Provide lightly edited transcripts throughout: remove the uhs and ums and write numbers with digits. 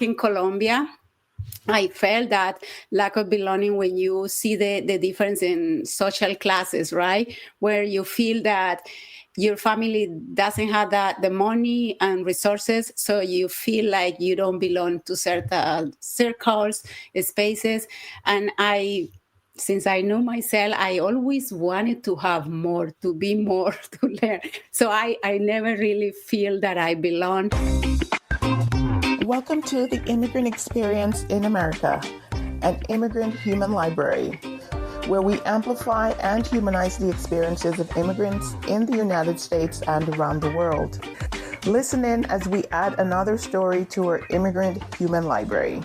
in Colombia, I felt that lack of belonging when you see the difference in social classes, right? Where you feel that your family doesn't have the money and resources, so you feel like you don't belong to certain circles, spaces. And since I knew myself, I always wanted to have more, to be more, to learn. So I never really feel that I belong. Welcome to the Immigrant Experience in America, an immigrant human library, where we amplify and humanize the experiences of immigrants in the United States and around the world. Listen in as we add another story to our immigrant human library.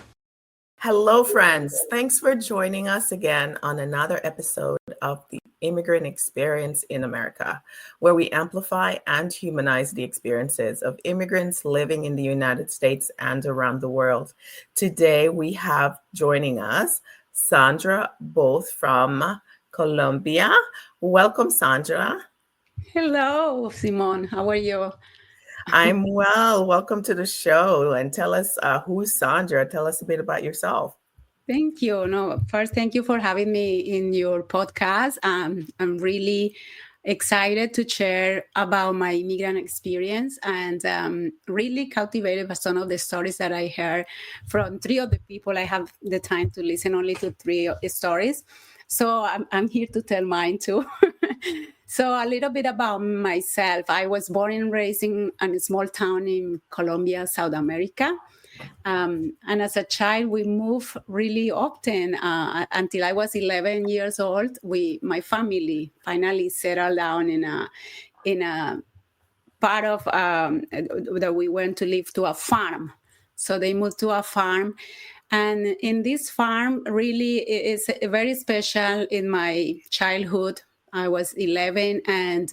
Hello, friends. Thanks for joining us again on another episode of the Immigrant Experience in America, where we amplify and humanize the experiences of immigrants living in the United States and around the world. Today, we have joining us Sandra, both from Colombia. Welcome, Sandra. Hello, Simone. How are you? I'm well. Welcome to the show. And tell us who's Sandra. Tell us a bit about yourself. Thank you. No, first, thank you for having me in your podcast. I'm really excited to share about my immigrant experience and really captivated by some of the stories that I heard from three of the people. I have the time to listen only to three stories. So I'm here to tell mine too. So a little bit about myself. I was born and raised in a small town in Colombia, South America. And as a child, we moved really often until I was 11 years old. My family finally settled down in a part of that we went to live to a farm. So they moved to a farm. And in this farm, really is very special in my childhood. I was 11, and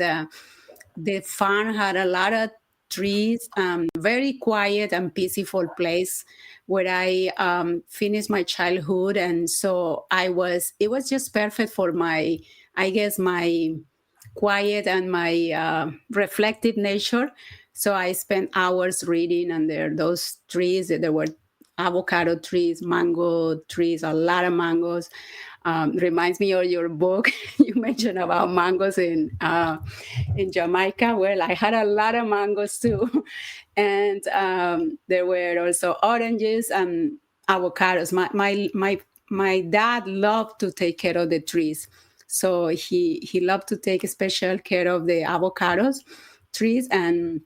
the farm had a lot of trees, very quiet and peaceful place where I finished my childhood. And so it was just perfect for I guess, my quiet and my reflective nature. So I spent hours reading under those trees. There were avocado trees, mango trees, a lot of mangoes. Reminds me of your book. You mentioned about mangoes in Jamaica. Well, I had a lot of mangoes too, and there were also oranges and avocados. My dad loved to take care of the trees, so he loved to take special care of the avocados trees, and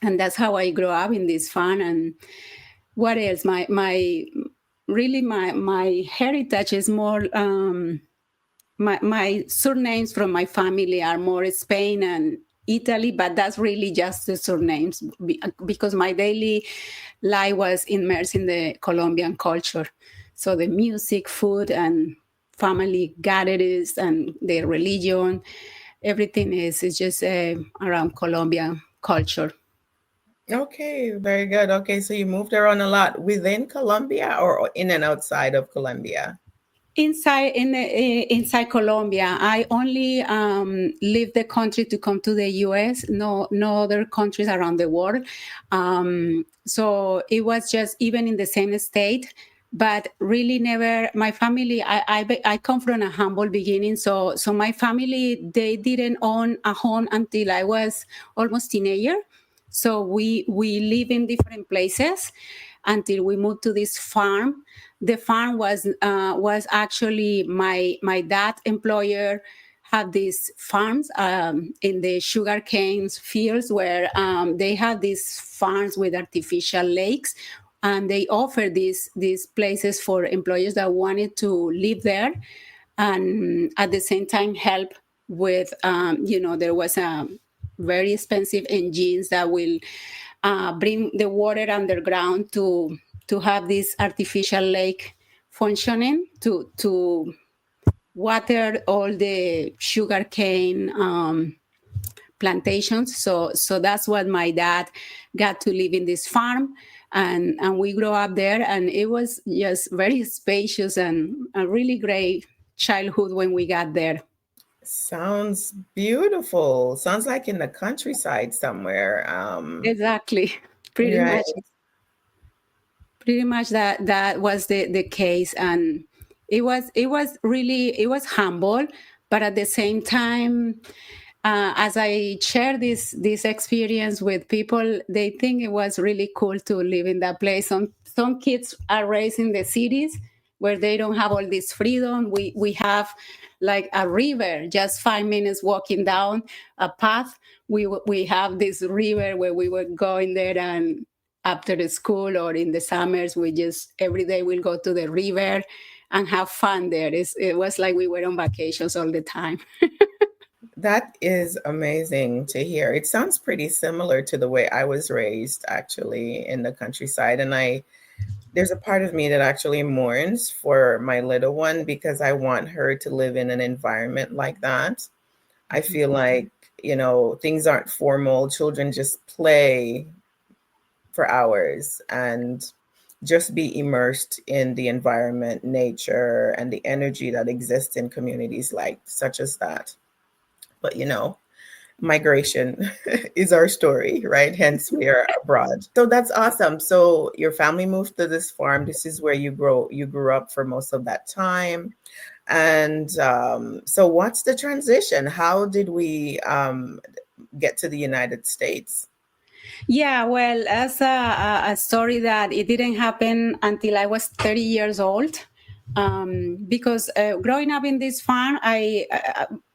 that's how I grew up in this farm. And what else? My heritage is more. My surnames from my family are more Spain and Italy, but that's really just the surnames because my daily life was immersed in the Colombian culture. So the music, food, and family gatherings and the religion, everything is just around Colombian culture. Okay, very good. Okay, so you moved around a lot within Colombia or in and outside of Colombia? Inside Colombia, I only leave the country to come to the U.S. No other countries around the world. So it was just even in the same state, but really never. My family, I come from a humble beginning. So my family, they didn't own a home until I was almost teenager. So we live in different places until we moved to this farm. The farm was actually my dad employer had these farms in the sugar canes fields where they had these farms with artificial lakes, and they offer these places for employers that wanted to live there, and at the same time help with there was a very expensive engines that will bring the water underground to have this artificial lake functioning to water all the sugarcane plantations. So that's what my dad got to live in this farm, and we grew up there, and it was just very spacious and a really great childhood when we got there. Sounds beautiful. Sounds like in the countryside somewhere. Exactly, pretty Right. much. Pretty much that was the case, and it was humble, but at the same time, as I share this experience with people, they think it was really cool to live in that place. Some kids are raised in the cities where they don't have all this freedom. We have like a river, just 5 minutes walking down a path. We have this river where we were going there, and after the school or in the summers, we just every day we'll go to the river and have fun there. It was like we were on vacations all the time. That is amazing to hear. It sounds pretty similar to the way I was raised actually in the countryside. And there's a part of me that actually mourns for my little one because I want her to live in an environment like that. I feel like, things aren't formal. Children just play for hours and just be immersed in the environment, nature, and the energy that exists in communities like such as that. But migration is our story, right? Hence we are abroad. So that's awesome. So your family moved to this farm. This is where you grew up for most of that time. And so what's the transition? How did we get to the United States? Yeah, well, as a story that it didn't happen until I was 30 years old. Because growing up in this farm,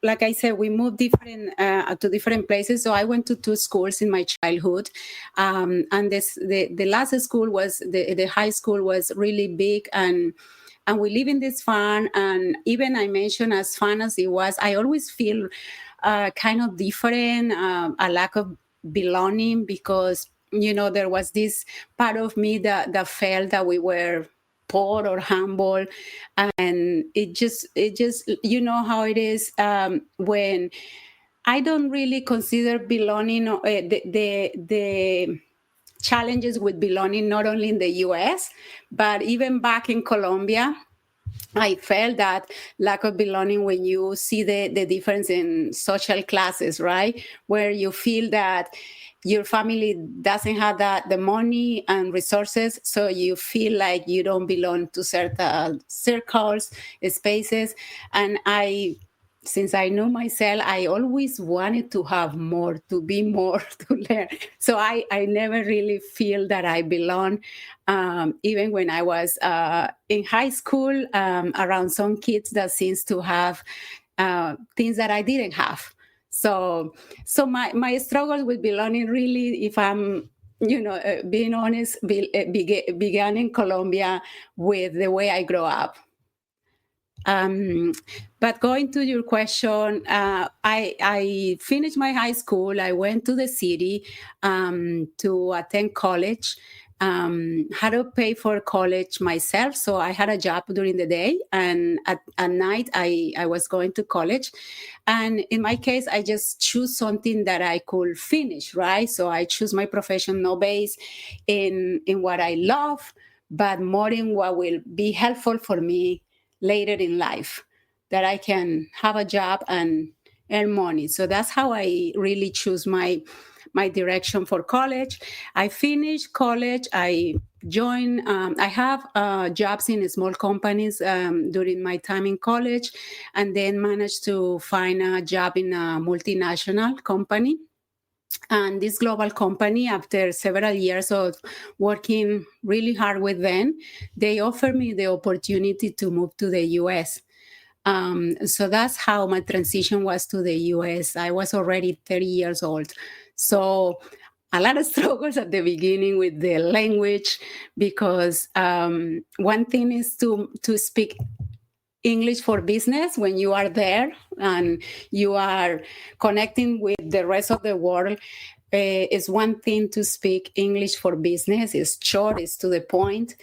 like I said, we moved to different places. So I went to two schools in my childhood, and the last school was the high school was really big, and we live in this farm. And even I mentioned, as fun as it was, I always feel kind of different, a lack of belonging, because there was this part of me that felt that we were poor or humble, and it just how it is, when I don't really consider belonging, the challenges with belonging, not only in the US but even back in Colombia. I felt that lack of belonging when you see the difference in social classes, right? Where you feel that your family doesn't have the money and resources, so you feel like you don't belong to certain circles, spaces. And since I knew myself, I always wanted to have more, to be more, to learn. So I never really feel that I belong. Even when I was in high school, around some kids that seems to have things that I didn't have. So my struggles with belonging, really, if I'm being honest, began in Colombia with the way I grew up. But going to your question, I finished my high school. I went to the city to attend college. Had to pay for college myself, so I had a job during the day, and at night I was going to college. And in my case, I just choose something that I could finish, right? So I choose my profession not based in what I love, but more in what will be helpful for me later in life, that I can have a job and earn money. So that's how I really choose my direction for college. I finished college. I joined, I have jobs in small companies during my time in college, and then managed to find a job in a multinational company. And this global company, after several years of working really hard with them, they offered me the opportunity to move to the US. So that's how my transition was to the US. I was already 30 years old. So a lot of struggles at the beginning with the language, because one thing is to speak English for business when you are there and you are connecting with the rest of the world. It's one thing to speak English for business. It's short, it's to the point.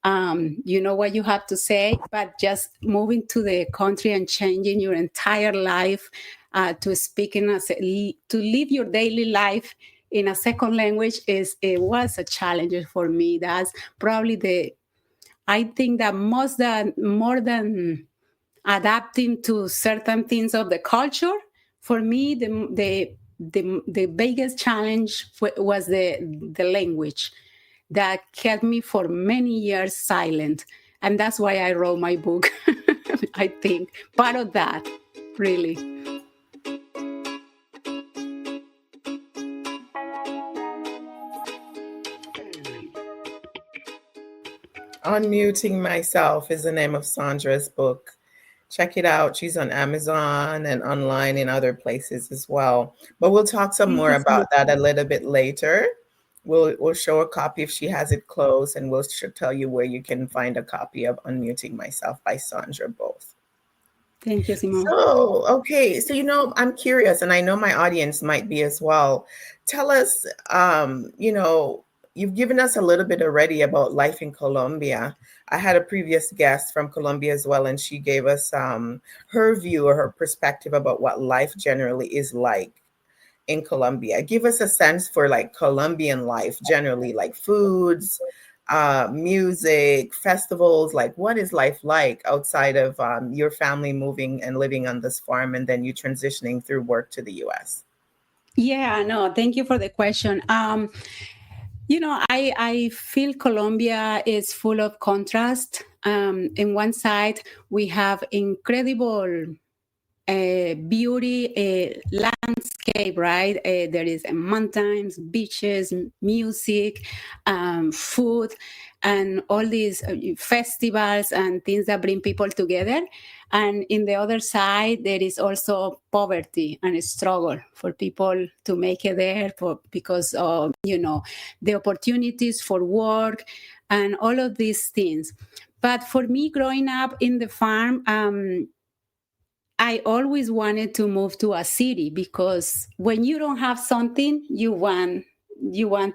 You know what you have to say, but just moving to the country and changing your entire life to speak to live your daily life in a second language it was a challenge for me. That's probably I think that more than adapting to certain things of the culture, for me the biggest challenge was the language. that kept me for many years silent. And that's why I wrote my book. I think part of that, really. Unmuting Myself is the name of Sandra's book. Check it out. She's on Amazon and online in other places as well. But we'll talk some more about that a little bit later. We'll show a copy if she has it closed, and we'll tell you where you can find a copy of Unmuting Myself by Sandra both. Thank you, Simone. So, okay. So, I'm curious, and I know my audience might be as well. Tell us, you've given us a little bit already about life in Colombia. I had a previous guest from Colombia as well, and she gave us her view or her perspective about what life generally is like in Colombia. Give us a sense for like Colombian life generally, like foods, music, festivals. Like, what is life like outside of your family moving and living on this farm and then you transitioning through work to the US? Yeah, no, thank you for the question. I feel Colombia is full of contrast. In one side, we have incredible beauty, landscape, right? There is mountains, beaches, music, food, and all these festivals and things that bring people together. And in the other side, there is also poverty and a struggle for people to make it there because of, the opportunities for work and all of these things. But for me, growing up in the farm, I always wanted to move to a city because when you don't have something, you want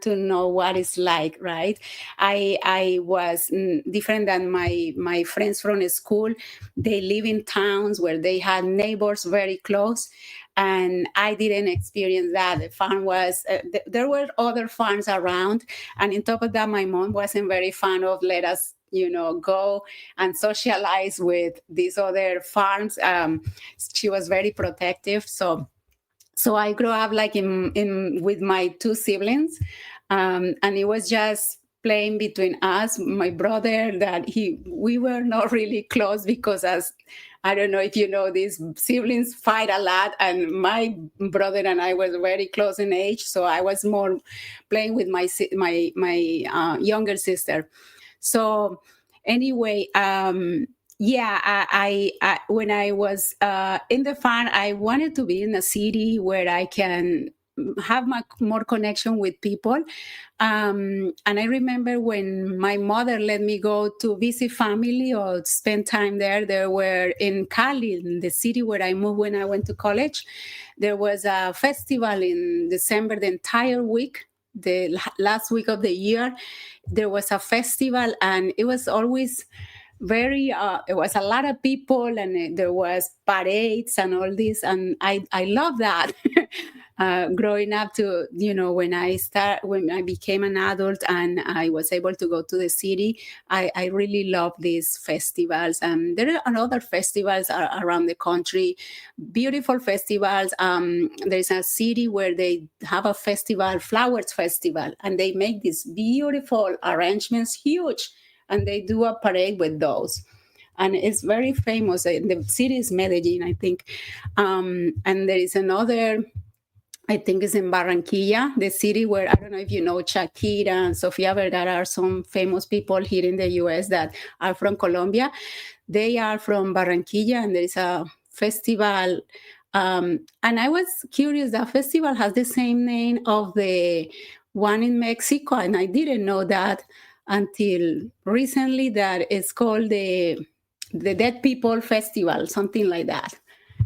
to know what it's like, right? I was different than my friends from school. They live in towns where they had neighbors very close, and I didn't experience that. The farm was there were other farms around, and on top of that, my mom wasn't very fond of let us go and socialize with these other farms. She was very protective. So I grew up like in with my two siblings, and it was just playing between us, my brother, that we were not really close because I don't know if you know, these siblings fight a lot, and my brother and I were very close in age, so I was more playing with my younger sister. So anyway, I when I was in the farm, I wanted to be in a city where I can have more connection with people. And I remember when my mother let me go to visit family or spend time there. There were in Cali, in the city where I moved when I went to college. There was a festival in December, the entire week. The last week of the year, there was a festival, and it was always it was a lot of people, and there was parades and all this, and I love that. Growing up to when I became an adult and I was able to go to the city, I really love these festivals. And there are other festivals around the country, beautiful festivals. There's a city where they have a festival, Flowers Festival, and they make these beautiful arrangements, huge, and they do a parade with those. And it's very famous. The city is Medellin, I think. And there is another, I think it's in Barranquilla, the city where, I don't know if you know, Shakira and Sofia Vergara are some famous people here in the US that are from Colombia. They are from Barranquilla, and there is a festival. And I was curious, that festival has the same name of the one in Mexico, and I didn't know that until recently, that it's called the Dead People Festival, something like that.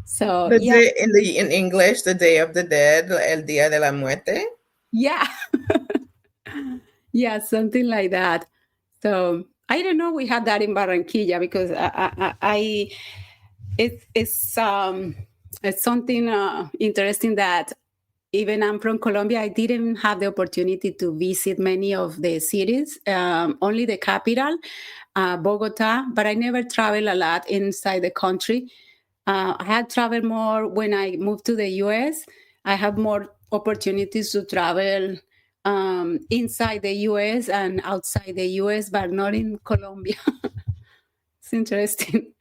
So day, in English, the Day of the Dead, El Día de la Muerte. Yeah. Yeah, something like that. So I don't know, we had that in Barranquilla because it's something interesting that even I'm from Colombia, I didn't have the opportunity to visit many of the cities, only the capital, Bogota, but I never traveled a lot inside the country. I had traveled more when I moved to the US. I had more opportunities to travel inside the US and outside the US, but not in Colombia. It's interesting.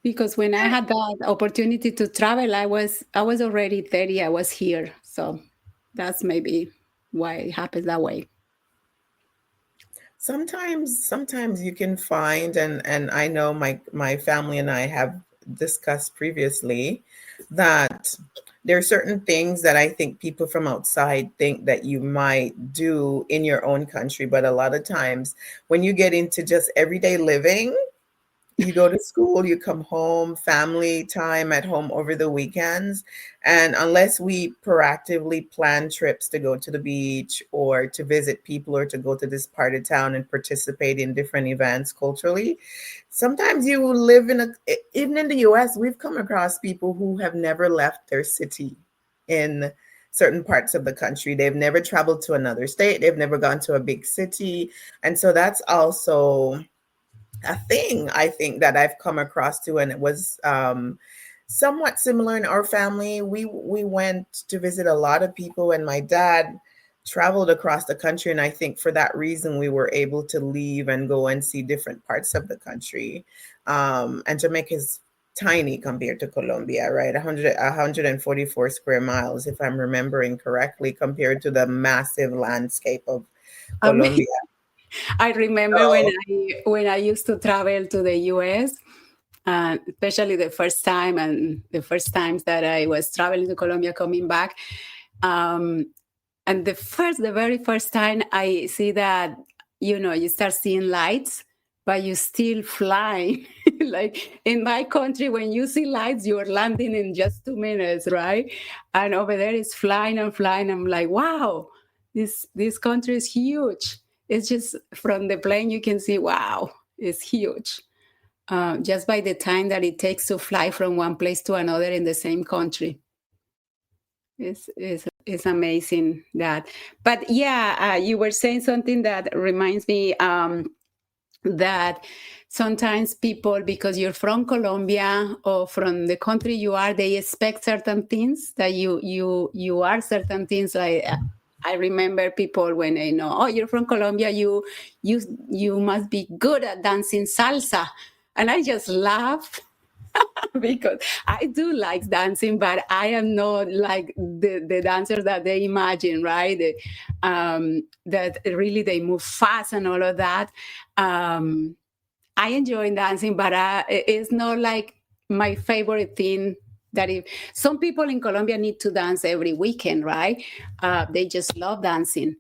Because when I had that opportunity to travel, I was already 30. I was here. So that's maybe why it happens that way. Sometimes you can find, and I know my family and I have discussed previously that there are certain things that I think people from outside think that you might do in your own country, but a lot of times when you get into just everyday living, you go to school, you come home, family time at home over the weekends. And unless we proactively plan trips to go to the beach or to visit people or to go to this part of town and participate in different events culturally, sometimes you live even in the US, we've come across people who have never left their city in certain parts of the country. They've never traveled to another state, they've never gone to a big city. And so that's also a thing I think that I've come across too, and it was somewhat similar in our family. We went to visit a lot of people, and my dad traveled across the country, and I think for that reason we were able to leave and go and see different parts of the country. And Jamaica is tiny compared to Colombia, right? 144 square miles, if I'm remembering correctly, compared to the massive landscape of I mean, Colombia. I remember So, when I used to travel to the US, especially the first time and the first times that I was traveling to Colombia, coming back. Um, and the very first time I see that, you start seeing lights, but you still fly. Like in my country, when you see lights, you're landing in just 2 minutes, right? And over there it's flying and flying. I'm like, wow, this country is huge. It's just from the plane you can see, wow, it's huge. Just by the time that it takes to fly from one place to another in the same country. It's amazing that. But yeah, you were saying something that reminds me that sometimes people, because you're from Colombia or from the country you are, they expect certain things that you are certain things like. I remember people when they know, oh, you're from Colombia, you must be good at dancing salsa, and I just laugh because I do like dancing, but I am not like the dancers that they imagine, right? That really they move fast and all of that. I enjoy dancing, but it's not like my favorite thing. That if some people in Colombia need to dance every weekend, right? They just love dancing.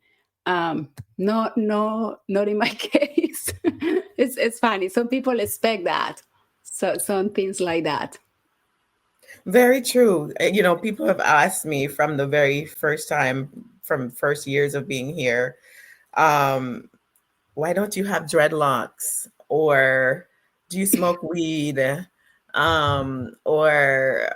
Not in my case. It's funny. Some people expect that. So some things like that. very true. People have asked me from the very first time, from first years of being here, um, why don't you have dreadlocks? Or do you smoke weed? Or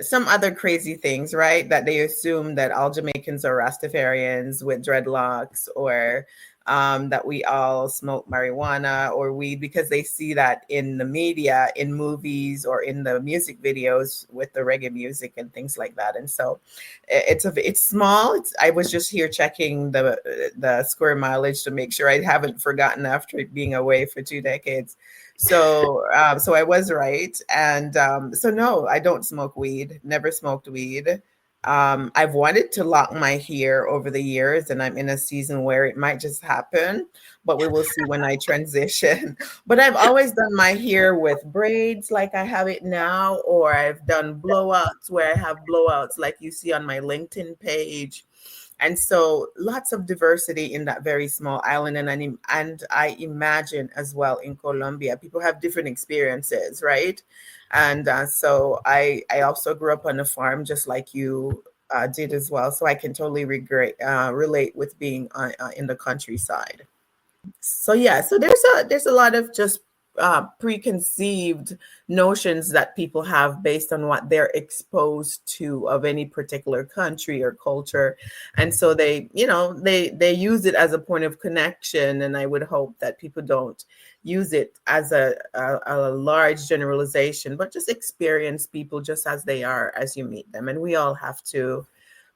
some other crazy things, right? That they assume that all Jamaicans are Rastafarians with dreadlocks, or that we all smoke marijuana or weed, because they see that in the media, in movies, or in the music videos with the reggae music and things like that. And so it's small. I was just here checking the square mileage to make sure I haven't forgotten after being away for 2 decades. So I was right. And so no, I don't smoke weed. Never smoked weed. I've wanted to lock my hair over the years, and I'm in a season where it might just happen, but we will see when I transition. But I've always done my hair with braids like I have it now, or I've done blowouts where I have blowouts like you see on my LinkedIn page. And so lots of diversity in that very small island. And I imagine as well in Colombia, people have different experiences, right? And so I also grew up on a farm just like you did as well. So I can totally relate with being in the countryside. So yeah, so there's a lot of just preconceived notions that people have based on what they're exposed to of any particular country or culture. And so they use it as a point of connection, and I would hope that people don't use it as a large generalization, but just experience people just as they are as you meet them. And we all have to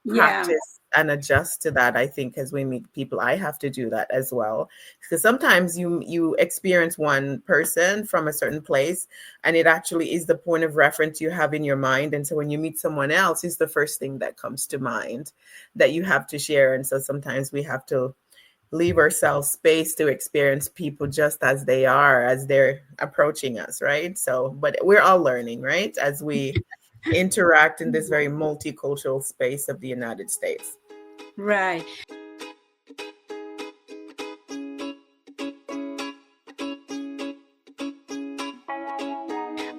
Yeah. practice and adjust to that. I think as we meet people, I have to do that as well, because sometimes you experience one person from a certain place, and it actually is the point of reference you have in your mind. And so when you meet someone else, it's the first thing that comes to mind that you have to share. And so sometimes we have to leave ourselves space to experience people just as they are, as they're approaching us, right? So, but we're all learning, right, as we interact in this very multicultural space of the United States. Right.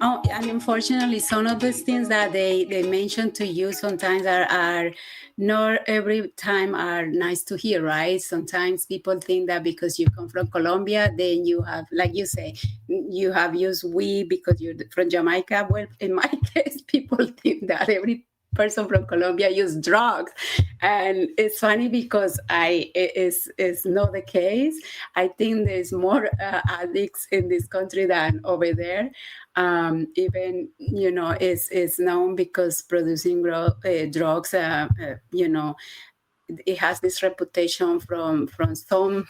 Oh, and unfortunately, some of those things that they mention to you sometimes are not every time are nice to hear, right? Sometimes people think that because you come from Colombia, then you have, like you say, you have used we because you're from Jamaica. Well, in my case, people think that every person from Colombia use drugs, and it's funny because is not the case. I think there's more addicts in this country than over there. Even is known because producing drugs, it has this reputation from some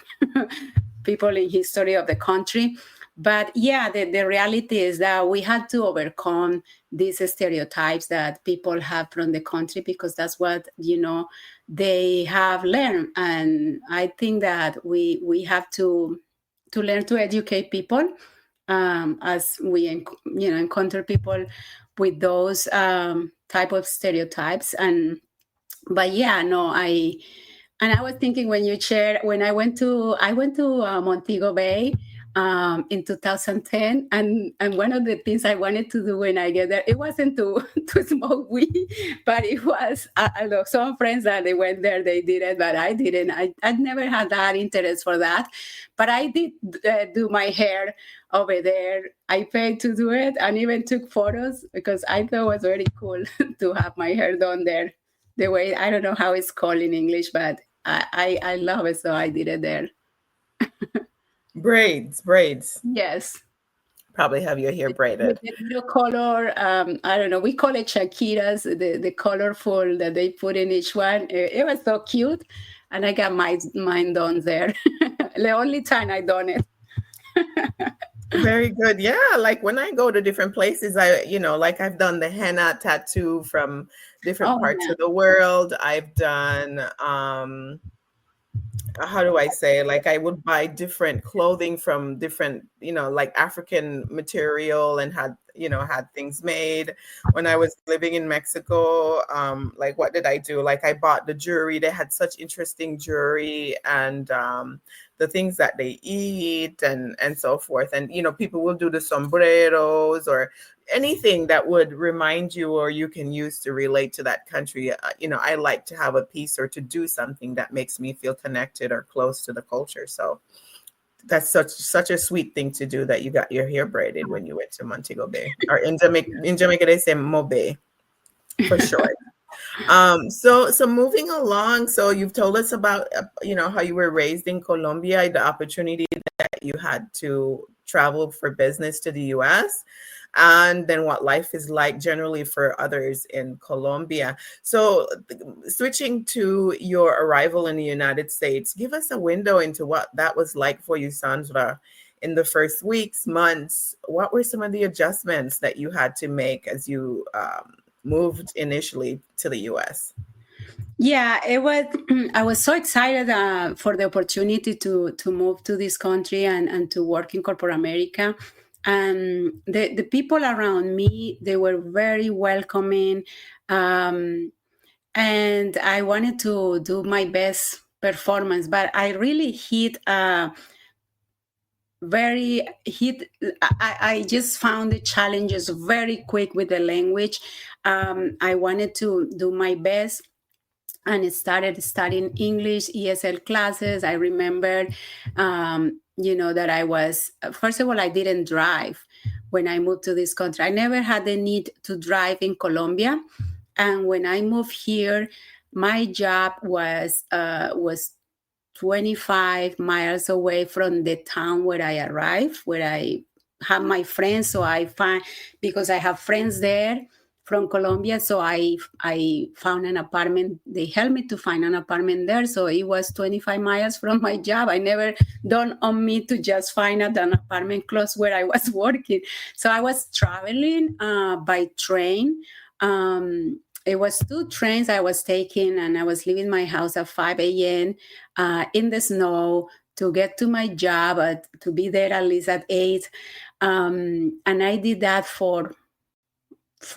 people in history of the country. But yeah, the reality is that we had to overcome these stereotypes that people have from the country, because that's what they have learned. And I think that we have to learn to educate people, as we encounter people with those type of stereotypes. But yeah, no, I was thinking when you shared, when I went to Montego Bay in 2010, and one of the things I wanted to do when I get there, it wasn't to to smoke weed, but it was, I know some friends that they went there, they did it, but I didn't. I'd never had that interest for that, but I did do my hair over there. I paid to do it and even took photos because I thought it was very cool to have my hair done there. The way, I don't know how it's called in English, but I love it, so I did it there. Braids. Yes. Probably have your hair With braided. the little color, I don't know, we call it Shakiras, the colorful that they put in each one. It was so cute. And I got mine done there. The only time I done it. Very good. Yeah, like when I go to different places, like I've done the henna tattoo from different Oh, parts yeah. of the world. I've done how do I say, like I would buy different clothing from different, like African material, and had things made. When I was living in Mexico, like what did I do? Like I bought the jewelry. They had such interesting jewelry, and the things that they eat, and so forth. And people will do the sombreros or anything that would remind you or you can use to relate to that country. I like to have a piece or to do something that makes me feel connected or close to the culture. So that's such a sweet thing to do, that you got your hair braided when you went to Montego Bay, or in Jamaica they say Mobe for short. So moving along, so you've told us about how you were raised in Colombia, the opportunity that you had to travel for business to the US, and then what life is like generally for others in Colombia. So switching to your arrival in the United States, give us a window into what that was like for you, Sandra, in the first weeks, months. What were some of the adjustments that you had to make as you moved initially to the US? Yeah, it was. I was so excited for the opportunity to move to this country and to work in corporate America. And the people around me, they were very welcoming, and I wanted to do my best performance. But I really I just found the challenges very quick with the language. I wanted to do my best and started studying English ESL classes. I remembered, that I was, first of all, I didn't drive when I moved to this country. I never had the need to drive in Colombia. And when I moved here, my job was 25 miles away from the town where I arrived, where I have my friends. So because I have friends there, from Colombia. So I found an apartment. They helped me to find an apartment there. So it was 25 miles from my job. I never done on me to just find out an apartment close where I was working. So I was traveling by train. It was 2 trains I was taking, and I was leaving my house at 5 a.m. In the snow to get to my job, to be there at least at 8. And I did that for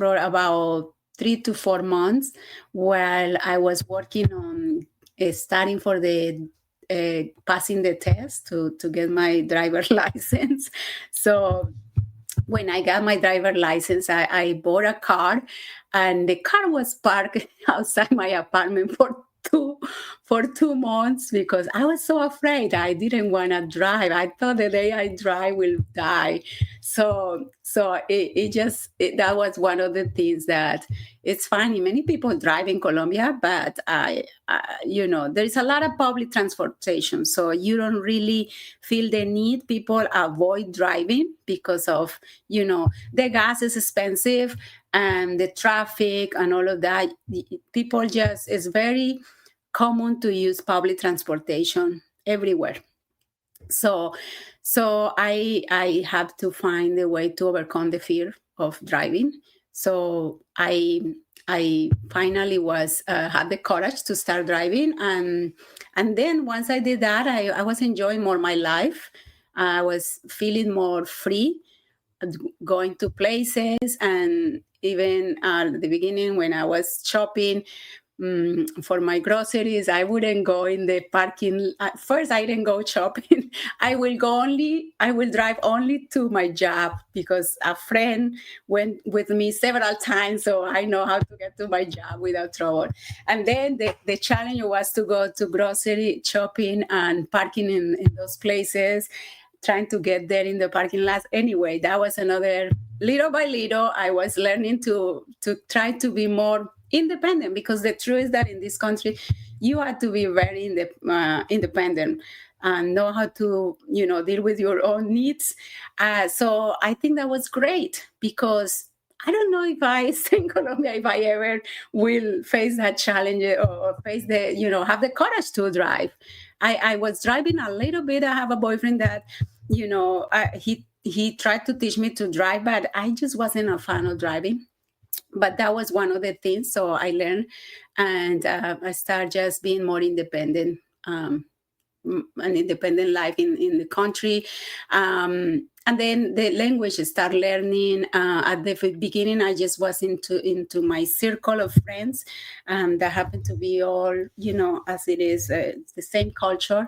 about 3 to 4 months while I was working on studying for the passing the test to get my driver license. So when I got my driver license, I bought a car, and the car was parked outside my apartment for 2 months because I was so afraid. I didn't want to drive. I thought the day I drive will die. So that was one of the things that it's funny. Many people drive in Colombia, but there's a lot of public transportation, so you don't really feel the need. People avoid driving because of the gas is expensive and the traffic and all of that. People just, it's very common to use public transportation everywhere. So I have to find a way to overcome the fear of driving. So I finally had the courage to start driving, and then once I did that, I was enjoying more my life. I was feeling more free, going to places, and even at the beginning when I was shopping for my groceries, I wouldn't go in the parking. At first, I didn't go shopping. I will drive only to my job because a friend went with me several times, so I know how to get to my job without trouble. And then the challenge was to go to grocery shopping and parking in those places, trying to get there in the parking lot. Anyway, that was another, little by little, I was learning to try to be more independent, because the truth is that in this country, you have to be very independent and know how to, deal with your own needs. So I think that was great, because I don't know if I stay in Colombia, if I ever will face that challenge or face have the courage to drive. I was driving a little bit. I have a boyfriend that, he tried to teach me to drive, but I just wasn't a fan of driving. But that was one of the things. So I learned, and I started just being more independent, an independent life in the country. And then the language I started learning. At the beginning, I just was into my circle of friends that happened to be all, as it is, the same culture.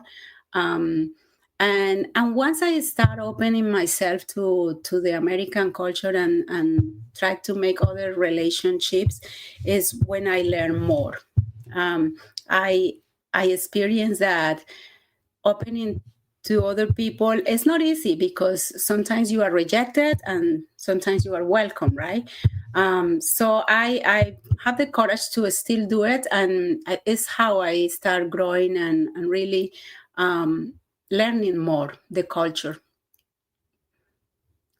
And once I start opening myself to the American culture and try to make other relationships, is when I learn more. I experience that opening to other people is not easy, because sometimes you are rejected and sometimes you are welcome, right? So I have the courage to still do it, and it's how I start growing and really learning more the culture.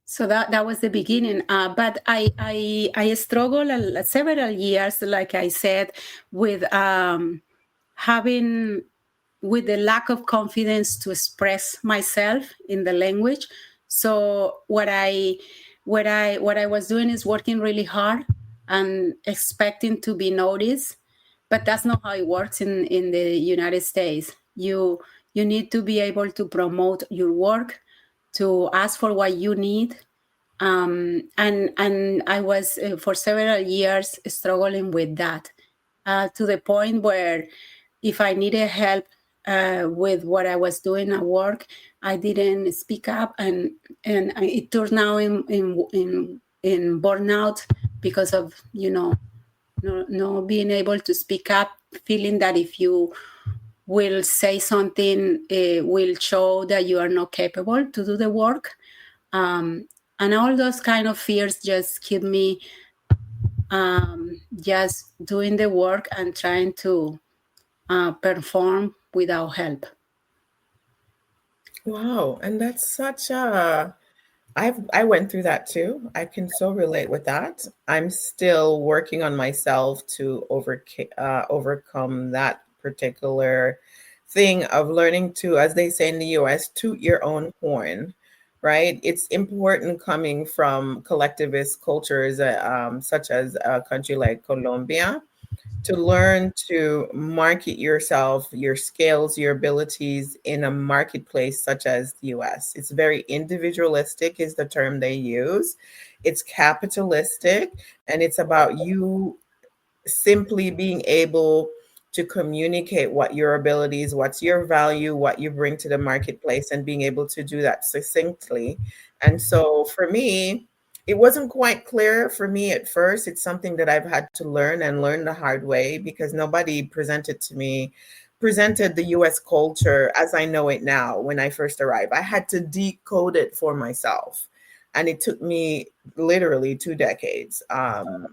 So that was the beginning. But I struggled several years, like I said, with having with the lack of confidence to express myself in the language. So what I was doing is working really hard and expecting to be noticed, but that's not how it works in the United States. You need to be able to promote your work, to ask for what you need. And I was for several years struggling with that, to the point where if I needed help with what I was doing at work, I didn't speak up, and it turned out in burnout, because of no being able to speak up, feeling that if you will say something, will show that you are not capable to do the work. And all those kind of fears just keep me just doing the work and trying to perform without help. Wow. And that's such a I went through that too. I can so relate with that. I'm still working on myself to overcome that particular thing of learning to, as they say in the US, toot your own horn, right? It's important coming from collectivist cultures, such as a country like Colombia, to learn to market yourself, your skills, your abilities in a marketplace such as the US. It's very individualistic, is the term they use. It's capitalistic, and it's about you simply being able to communicate what your abilities, what's your value, what you bring to the marketplace, and being able to do that succinctly. And so for me, it wasn't quite clear for me at first. It's something that I've had to learn and learn the hard way because nobody presented the US culture as I know it now when I first arrived. I had to decode it for myself. And it took me literally 2 decades,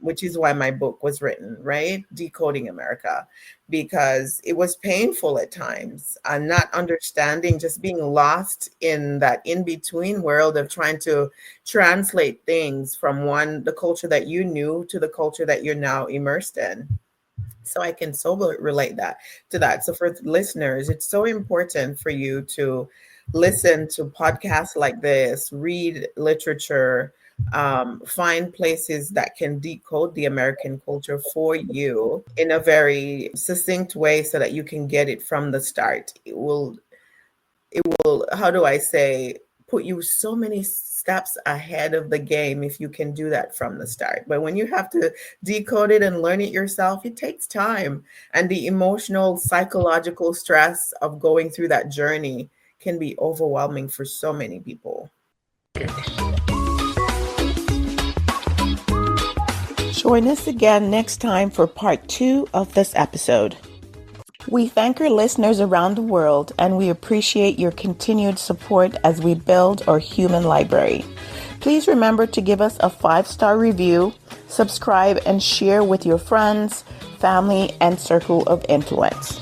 which is why my book was written, right? Decoding America, because it was painful at times and not understanding, just being lost in that in-between world of trying to translate things from the culture that you knew to the culture that you're now immersed in. So I can so relate that to that. So for listeners, it's so important for you to listen to podcasts like this, read literature, find places that can decode the American culture for you in a very succinct way so that you can get it from the start. It will, how do I say, put you so many steps ahead of the game if you can do that from the start. But when you have to decode it and learn it yourself, it takes time. And the emotional, psychological stress of going through that journey can be overwhelming for so many people. Join us again next time for part 2 of this episode. We thank our listeners around the world, and we appreciate your continued support as we build our human library. Please remember to give us a 5-star review, subscribe, and share with your friends, family, and circle of influence.